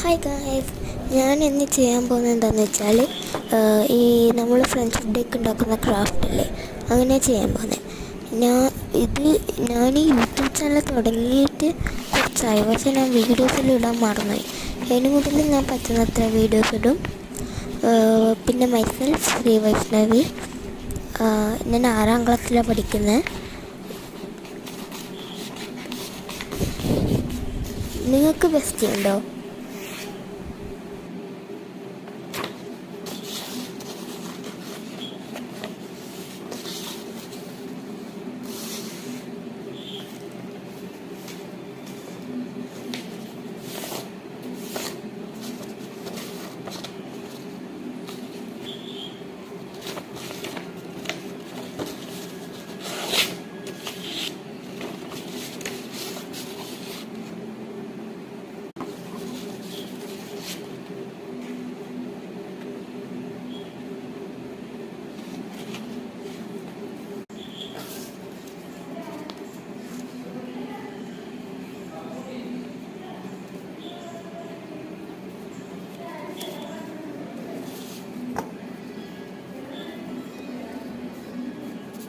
Hi guys, ഞാൻ ഇന്ന് ചെയ്യാൻ പോകുന്നത് എന്താണെന്ന് വെച്ചാൽ ഈ നമ്മൾ ഫ്രണ്ട്ഷിപ്പ് ഡേക്ക് ഉണ്ടാക്കുന്ന ക്രാഫ്റ്റ് അല്ലേ, അങ്ങനെ ചെയ്യാൻ പോകുന്നത്. ഞാൻ ഈ യൂട്യൂബ് ചാനൽ തുടങ്ങിയിട്ട് കുറച്ചായി, പക്ഷേ ഞാൻ വീഡിയോസിൽ ഇടാൻ മറന്നുപോയി. അതിന് മുതൽ ഞാൻ പറ്റുന്നത്ര വീഡിയോസ് ഇടും. പിന്നെ മൈസെൽഫ് ശ്രീ വൈഷ്ണവി, ഞാൻ 6ാം ക്ലാസ്സിലാണ് പഠിക്കുന്നത്. നിങ്ങൾക്ക് ബെസ്റ്റ് ഉണ്ടോ?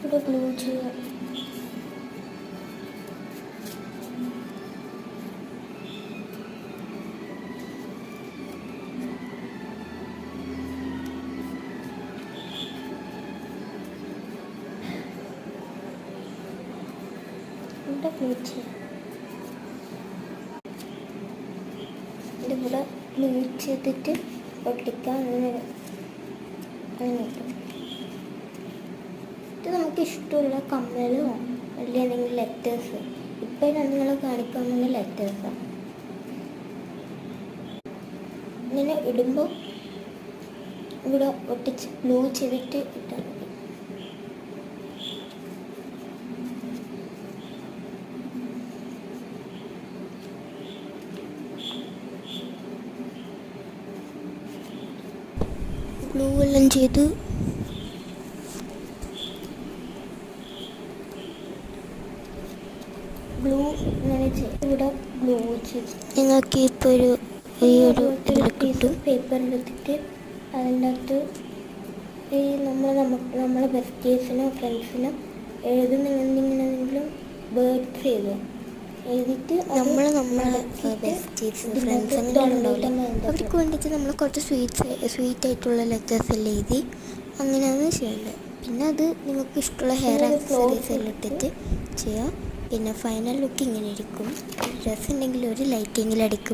ഇവിടെ ഗ്ലൂ ചെയ്യാം. ഇവിടെ ഗ്ലൂ ചെയ്യാം. ഇതിവിടെ ഗ്ലൂ ചെയ്തിട്ട് ഒട്ടിക്കാൻ അങ്ങനെ കിട്ടും. ഇത് നമുക്ക് ഇഷ്ടമുള്ള കമ്മലോ അല്ലെങ്കിൽ എന്തെങ്കിലും ലെറ്റേഴ്സ്, ഇപ്പം ഞാൻ നിങ്ങളെ കാണിക്കാമെങ്കിൽ ലെറ്റേഴ്സാണ്. ഇങ്ങനെ ഇടുമ്പോൾ ഇവിടെ ഒട്ടിച്ച് ഗ്ലൂ ചെയ്തിട്ട് ഇട്ടാൽ മതി. ഗ്ലൂ എല്ലാം ചെയ്ത് ഗ്ലൂ ഇങ്ങനെ ഇവിടെ ഗ്ലൂ ചെയ്ത് നിങ്ങൾക്ക് ഇപ്പോൾ ഈ ഒരു പീസ് പേപ്പർ എടുത്തിട്ട് അതിൻ്റെ അകത്ത് ഈ നമ്മളെ ബെസ്റ്റീസിനോ ഫ്രണ്ട്സിനോ എഴുതുന്നെങ്കിലും വേർഡ്സ് എഴുതിയിട്ട് നമ്മളെ ബെസ്റ്റീസ് ഫ്രണ്ട്സ് അങ്ങനെ ഉണ്ടാവില്ല, അവർക്ക് വേണ്ടിയിട്ട് നമ്മൾ കുറച്ച് സ്വീറ്റ് ആയിട്ടുള്ള ലെറ്റേഴ്സ് എല്ലാം എഴുതി അങ്ങനെയാണ് ചെയ്യേണ്ടത്. പിന്നെ അത് നിങ്ങൾക്ക് ഇഷ്ടമുള്ള ഹെയർ ആക്സസറീസ് എല്ലാം ഇട്ടിട്ട് ചെയ്യാം. പിന്നെ ഫൈനൽ ലുക്ക് ഇങ്ങനെ ഇരിക്കും. ഡ്രസ്സ് ഉണ്ടെങ്കിൽ ഒരു ലൈറ്റിങ്ങിൽ അടിക്കും.